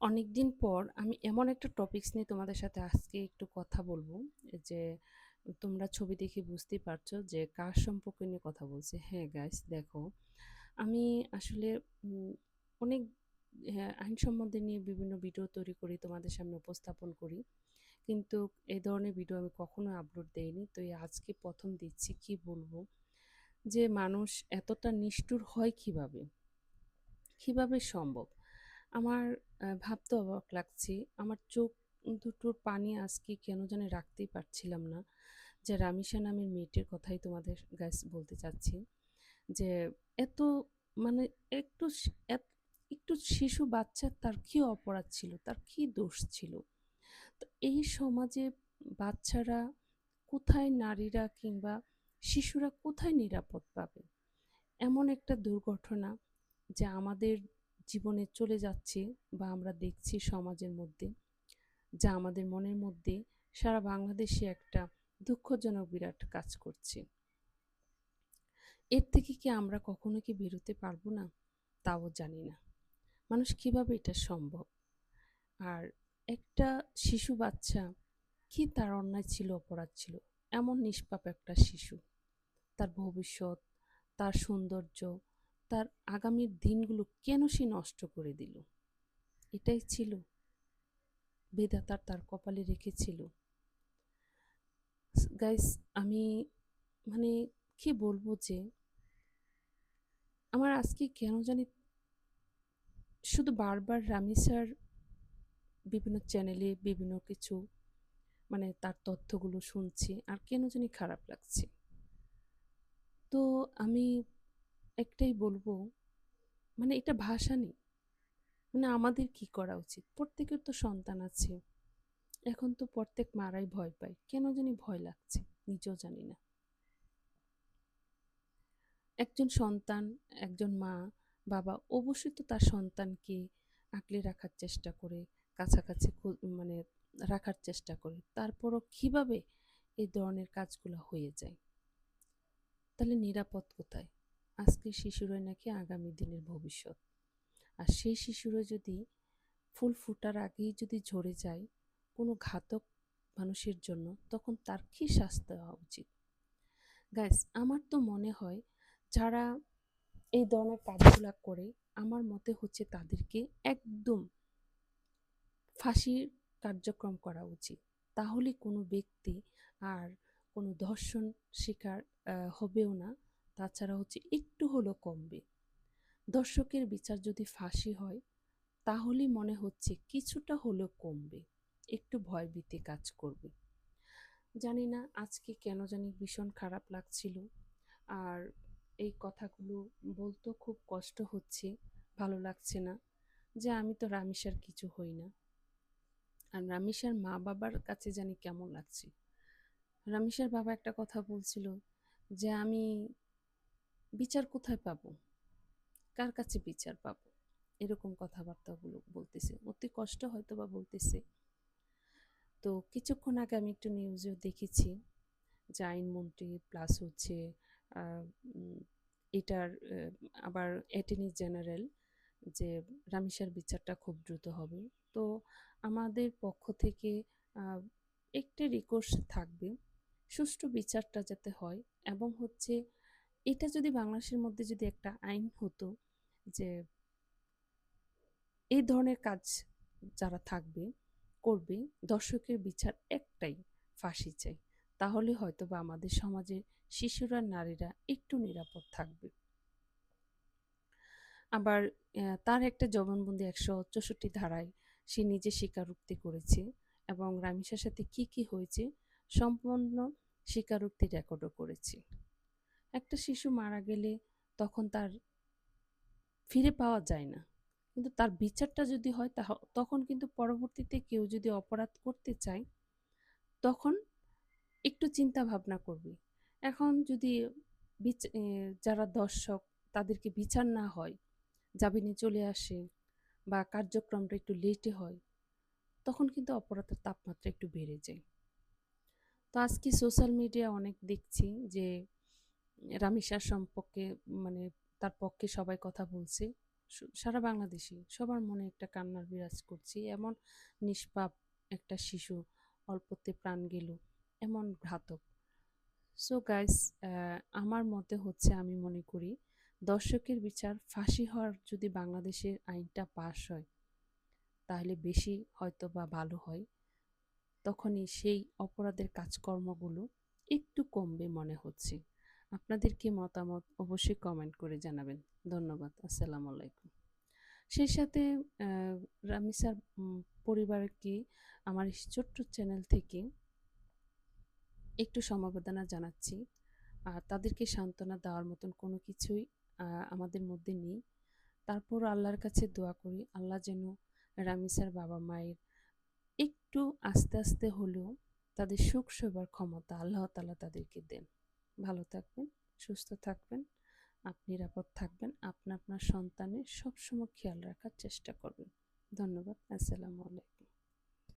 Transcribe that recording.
অনেকদিন পর আমি এমন একটা টপিকস নিয়ে তোমাদের সাথে আজকে একটু কথা বলবো যে তোমরা ছবি দেখে বুঝতেই পারছো যে কার সম্পর্ক নিয়ে কথা বলছি। হ্যাঁ গাইস, দেখো, আমি আসলে উম, অনেক আইন সম্বন্ধে নিয়ে বিভিন্ন ভিডিও তৈরি করি, তোমাদের সামনে উপস্থাপন করি, কিন্তু এই ধরনের ভিডিও আমি কখনো আপলোড দেইনি। তো এই আজকে প্রথম দিচ্ছি। কি বলবো যে মানুষ এতটা নিষ্ঠুর হয় কিভাবে, কিভাবে সম্ভব? আমার ভাবতে অবাক লাগছে। আমার চোখ দুটোর পানি আজকে কেন জানি রাখতেই পারছিলাম না। যে রামিসা নামের মেয়েটির কথাই তোমাদের গাইস বলতে চাচ্ছি। যে এত মানে একটু একটু শিশু বাচ্চা, তার কি অপরাধ ছিল, তার কি দোষ ছিল? তো এই সমাজে বাচ্চারা কোথায়, নারীরা কিংবা শিশুরা কোথায় নিরাপদ পাবে? এমন একটা দুর্ঘটনা যা আমাদের জীবনে চলে যাচ্ছে বা আমরা দেখছি সমাজের মধ্যে, যা আমাদের মনের মধ্যে সারা বাংলাদেশে একটা দুঃখজনক বিরাট কাজ করছে। এর থেকে কি আমরা কখনো কি বেরোতে পারবো না? তাও জানি না। মানুষ কিভাবে এটা সম্ভব? আর একটা শিশু বাচ্চা, কি তার অন্যায় ছিল, অপরাধ ছিল? এমন নিষ্পাপ একটা শিশু, তার ভবিষ্যৎ, তার সৌন্দর্য, তার আগামীর দিনগুলো কেন সে নষ্ট করে দিল? এটাই ছিল বিধাতা তার কপালে রেখেছিল। গাইস, আমি মানে কি বলবো যে আমার আজকে কেন জানি শুধু বারবার রামিসার বিভিন্ন চ্যানেলে বিভিন্ন কিছু তার তথ্যগুলো শুনছি আর কেন জানি খারাপ লাগছে। তো আমি একটাই বলবো, এটা ভাষা নেই। আমাদের কি করা উচিত? প্রত্যেকের তো সন্তান আছে। এখন তো প্রত্যেক মারাই ভয় পায়, কেন জানি ভয় লাগছে, নিজেও জানি না। একজন সন্তান, একজন মা, বাবা অবশ্যই তো তার সন্তানকে আগলে রাখার চেষ্টা করে, কাছাকাছি রাখার চেষ্টা করে। তারপরও কিভাবে এই ধরনের কাজগুলো হয়ে যায়? তাহলে নিরাপদ কোথায়? আজকের শিশুরাই নাকি আগামী দিনের ভবিষ্যৎ। আর সেই শিশুরা যদি ফুল ফোটার আগেই যদি ঝরে যায় কোনো ঘাতক মানুষের জন্য, তখন তার কি শাস্তি হওয়া উচিত? গাইস, আমার তো মনে হয় যারা এই ধরনের কাজগুলা করে, আমার মতে হচ্ছে তাদেরকে একদম ফাঁসির কার্যক্রম করা উচিত। তাহলে কোনো ব্যক্তি আর কোনো ধর্ষণ শিকার হবেও না। তাছাড়া হচ্ছে একটু হলেও কমবে। ধর্ষকের বিচার যদি ফাঁসি হয়, তাহলে মনে হচ্ছে কিছুটা হলেও কমবে, একটু ভয়ভীতি কাজ করবে। জানি না আজকে কেন জানি ভীষণ খারাপ লাগছিল। আর এই কথাগুলো বলতেও খুব কষ্ট হচ্ছে, ভালো লাগছে না যে আমি তো রামিসার কিছু হই না। আর রামিসার মা বাবার কাছে জানি কেমন লাগছে। রামিসার বাবা একটা কথা বলছিল যে আমি বিচার কোথায় পাবো, কার কাছে বিচার পাবো, এরকম কথাবার্তাগুলো বলতেছে, অতি কষ্ট হয়তো বা বলতেছে। তো কিছুক্ষণ আগে আমি একটু নিউজেও দেখেছি যে আইনমন্ত্রী প্লাস হচ্ছে আহ, উম, এটার আবার অ্যাটর্নি জেনারেল যে রামিসার বিচারটা খুব দ্রুত হবে। তো আমাদের পক্ষ থেকে আহ, একটা রিকোয়েস্ট থাকবে, সুষ্ঠু বিচারটা যাতে হয়। এবং হচ্ছে এটা যদি বাংলাদেশের মধ্যে যদি একটা আইন হতো যে এই ধরনের কাজ যারা থাকবে, করবে, দর্শকের বিচার একটাই, ফাঁসি চাই, তাহলে হয়তো বা আমাদের সমাজে শিশুরা, নারীরা একটু নিরাপদ থাকবে। আবার তার একটা জবানবন্দি ১৬৪ ধারায় সে নিজে স্বীকারোক্তি করেছে এবং রামিসার সাথে কি কি হয়েছে সম্পূর্ণ স্বীকারোক্তি রেকর্ডও করেছে। একটা শিশু মারা গেলে তখন তার ফিরে পাওয়া যায় না, কিন্তু তার বিচারটা যদি হয় তখন কিন্তু পরবর্তীতে কেউ যদি অপরাধ করতে চায়, তখন একটু চিন্তা ভাবনা করবে। এখন যদি যারা দর্শক, তাদেরকে বিচার না হয়, জামিনে চলে আসে বা কার্যক্রমটা একটু লেটে হয়, তখন কিন্তু অপরাধের তাপমাত্রা একটু বেড়ে যায়। তো আজকে সোশ্যাল মিডিয়া অনেক দেখছি যে রামিসার সম্পর্কে মানে তার পক্ষে সবাই কথা বলছে। সারা বাংলাদেশে সবার মনে একটা কান্নার বিরাজ করছে। এমন নিষ্পাপ একটা শিশু অল্পতে প্রাণ গেল, এমন ঘাতক। সো গাইস, আমার মতে হচ্ছে, আমি মনে করি দর্শকের বিচার ফাঁসি হওয়ার যদি বাংলাদেশের আইনটা পাস হয় তাহলে বেশি হয়তো বা ভালো হয়। তখনই সেই অপরাধের কাজকর্মগুলো একটু কমবে মনে হচ্ছে। আপনাদের কি মতামত অবশ্যই কমেন্ট করে জানাবেন। ধন্যবাদ। আসসালামু আলাইকুম। সেই সাথে রামিসার পরিবারকে আমার এই ছোট্ট চ্যানেল থেকে একটু সমবেদনা জানাচ্ছি। আর তাদেরকে সান্ত্বনা দেওয়ার মতন কোনো কিছুই আমাদের মধ্যে নেই। তারপরও আল্লাহর কাছে দোয়া করি, আল্লাহ যেন রামিসার বাবা-মায়ের একটু আস্তে, আস্তে হলেও তাদের সুখ সইবার ক্ষমতা আল্লাহ তাআলা তাদেরকে দেন। ভালো থাকবেন, সুস্থ থাকবেন, আপনি নিরাপদ থাকবেন। আপনার সন্তানের সবসময় খেয়াল রাখার চেষ্টা করবেন। ধন্যবাদ। আসসালামু আলাইকুম।